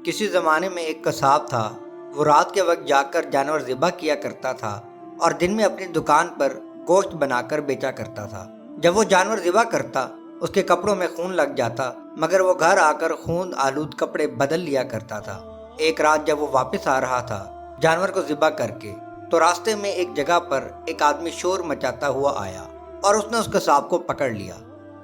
کسی زمانے میں ایک قصاب تھا۔ وہ رات کے وقت جا کر جانور ذبح کیا کرتا تھا اور دن میں اپنی دکان پر گوشت بنا کر بیچا کرتا تھا۔ جب وہ جانور ذبح کرتا اس کے کپڑوں میں خون لگ جاتا، مگر وہ گھر آ کر خون آلود کپڑے بدل لیا کرتا تھا۔ ایک رات جب وہ واپس آ رہا تھا جانور کو ذبح کر کے، تو راستے میں ایک جگہ پر ایک آدمی شور مچاتا ہوا آیا اور اس نے اس قصاب کو پکڑ لیا۔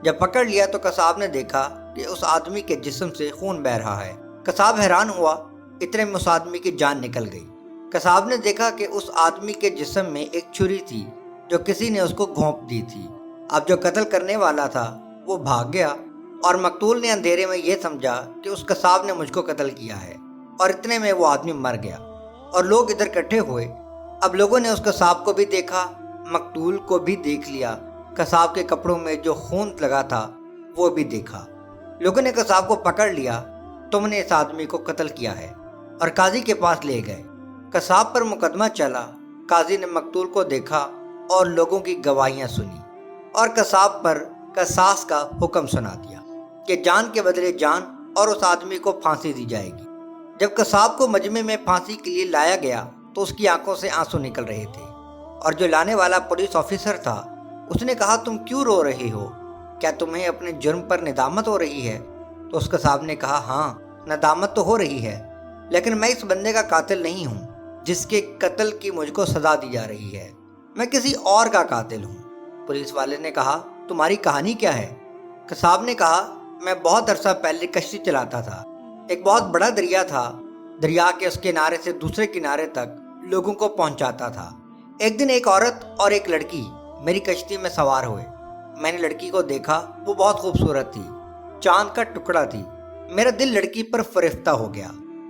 جب پکڑ لیا تو قصاب نے دیکھا کہ اس آدمی کے جسم سے خون بہہ رہا ہے۔ قصاب حیران ہوا، اتنے میں اس آدمی کی جان نکل گئی۔ قصاب نے دیکھا کہ اس آدمی کے جسم میں ایک چھری تھی جو کسی نے اس کو گھونپ دی تھی۔ اب جو قتل کرنے والا تھا وہ بھاگ گیا اور مقتول نے اندھیرے میں یہ سمجھا کہ اس قصاب نے مجھ کو قتل کیا ہے، اور اتنے میں وہ آدمی مر گیا اور لوگ ادھر اکٹھے ہوئے۔ اب لوگوں نے اس قصاب کو بھی دیکھا، مقتول کو بھی دیکھ لیا، قصاب کے کپڑوں میں جو خون لگا تھا وہ بھی دیکھا۔ لوگوں نے قصاب کو پکڑ لیا، تم نے اس آدمی کو قتل کیا ہے، اور قاضی کے پاس لے گئے۔ قصاب پر مقدمہ چلا، قاضی نے مقتول کو دیکھا اور لوگوں کی گواہیاں سنی اور قصاب پر قصاص کا حکم سنا دیا کہ جان کے بدلے جان اور اس آدمی کو پھانسی دی جائے گی۔ جب قصاب کو مجمع میں پھانسی کے لیے لایا گیا تو اس کی آنکھوں سے آنسو نکل رہے تھے، اور جو لانے والا پولیس آفیسر تھا اس نے کہا تم کیوں رو رہے ہو؟ کیا تمہیں اپنے جرم پر ندامت ہو رہی ہے؟ تو اس قصاب نے کہا ہاں ندامت تو ہو رہی ہے، لیکن میں اس بندے کا قاتل نہیں ہوں جس کے قتل کی مجھ کو سزا دی جا رہی ہے، میں کسی اور کا قاتل ہوں۔ پولیس والے نے کہا تمہاری کہانی کیا ہے؟ قصاب نے کہا میں بہت عرصہ پہلے کشتی چلاتا تھا، ایک بہت بڑا دریا تھا، دریا کے اس کنارے سے دوسرے کنارے تک لوگوں کو پہنچاتا تھا۔ ایک دن ایک عورت اور ایک لڑکی میری کشتی میں سوار ہوئے۔ میں نے لڑکی کو دیکھا، وہ بہت خوبصورت تھی، چاند کا ٹکڑا تھی۔ میرا دل لڑکی پر فریفتہ ہو گیا۔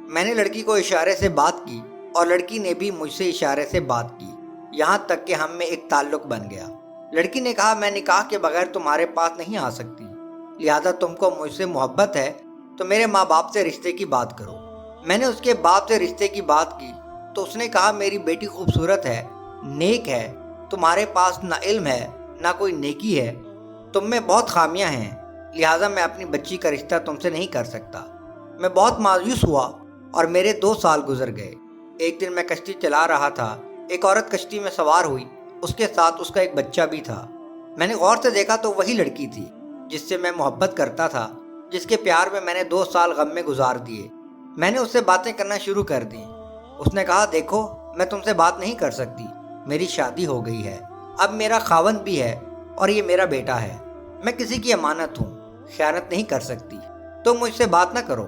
میں نے لڑکی کو اشارے سے بات کی اور لڑکی نے بھی مجھ سے اشارے سے بات کی، یہاں تک کہ ہم میں ایک تعلق بن گیا۔ لڑکی نے کہا میں نکاح کے بغیر تمہارے پاس نہیں آ سکتی، لہذا تم کو مجھ سے محبت ہے تو میرے ماں باپ سے رشتے کی بات کرو۔ میں نے اس کے باپ سے رشتے کی بات کی تو اس نے کہا میری بیٹی خوبصورت ہے، نیک ہے، تمہارے پاس نہ علم ہے نہ کوئی نیکی ہے، تم میں بہت خامیاں ہیں، لہٰذا میں اپنی بچی کا رشتہ تم سے نہیں کر سکتا۔ میں بہت مایوس ہوا اور میرے 2 سال گزر گئے۔ ایک دن میں کشتی چلا رہا تھا، ایک عورت کشتی میں سوار ہوئی، اس کے ساتھ اس کا ایک بچہ بھی تھا۔ میں نے غور سے دیکھا تو وہی لڑکی تھی جس سے میں محبت کرتا تھا، جس کے پیار میں میں نے 2 سال غم میں گزار دیے۔ میں نے اس سے باتیں کرنا شروع کر دی۔ اس نے کہا دیکھو میں تم سے بات نہیں کر سکتی، میری شادی ہو گئی ہے، اب میرا خاوند بھی ہے اور یہ میرا بیٹا ہے، میں کسی کی امانت ہوں، خیانت نہیں کر سکتی، تم مجھ سے بات نہ کرو۔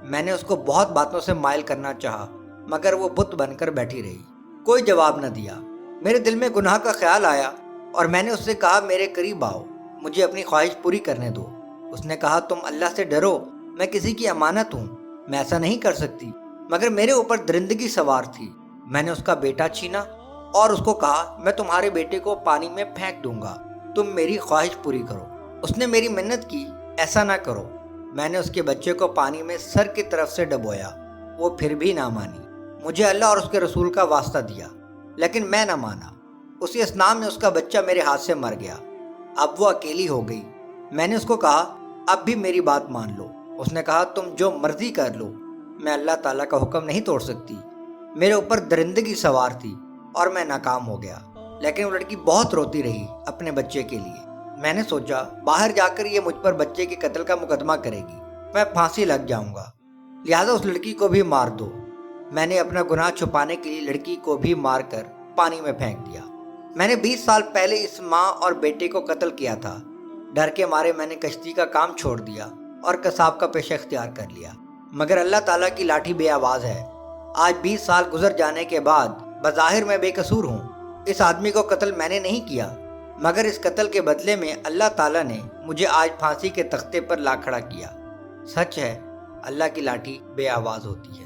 میں نے اس کو بہت باتوں سے مائل کرنا چاہا مگر وہ بت بن کر بیٹھی رہی، کوئی جواب نہ دیا۔ میرے دل میں گناہ کا خیال آیا اور میں نے اس سے کہا میرے قریب آؤ، مجھے اپنی خواہش پوری کرنے دو۔ اس نے کہا تم اللہ سے ڈرو، میں کسی کی امانت ہوں، میں ایسا نہیں کر سکتی، مگر میرے اوپر درندگی سوار تھی۔ میں نے اس کا بیٹا چھینا اور اس کو کہا میں تمہارے بیٹے کو پانی میں پھینک دوں گا، تم میری خواہش پوری کرو۔ اس نے میری منت کی ایسا نہ کرو۔ میں نے اس کے بچے کو پانی میں سر کی طرف سے ڈبویا، وہ پھر بھی نہ مانی۔ مجھے اللہ اور اس کے رسول کا واسطہ دیا لیکن میں نہ مانا۔ اسی اثناء میں اس کا بچہ میرے ہاتھ سے مر گیا۔ اب وہ اکیلی ہو گئی۔ میں نے اس کو کہا اب بھی میری بات مان لو۔ اس نے کہا تم جو مرضی کر لو، میں اللہ تعالیٰ کا حکم نہیں توڑ سکتی۔ میرے اوپر درندگی سوار تھی اور میں ناکام ہو گیا، لیکن وہ لڑکی بہت روتی رہی اپنے بچے کے لیے۔ میں نے سوچا باہر جا کر یہ مجھ پر بچے کے قتل کا مقدمہ کرے گی، میں پھانسی لگ جاؤں گا، لہذا اس لڑکی کو بھی مار دو۔ میں نے اپنا گناہ چھپانے کے لیے لڑکی کو بھی مار کر پانی میں پھینک دیا۔ میں نے 20 سال پہلے اس ماں اور بیٹے کو قتل کیا تھا۔ ڈر کے مارے میں نے کشتی کا کام چھوڑ دیا اور قصاب کا پیشہ اختیار کر لیا، مگر اللہ تعالیٰ کی لاٹھی بے آواز ہے۔ آج 20 سال گزر جانے کے بعد بظاہر میں بے قصور ہوں۔ اس آدمی کو قتل میں نے نہیں کیا، مگر اس قتل کے بدلے میں اللہ تعالیٰ نے مجھے آج پھانسی کے تختے پر لا کھڑا کیا۔ سچ ہے اللہ کی لاٹھی بے آواز ہوتی ہے۔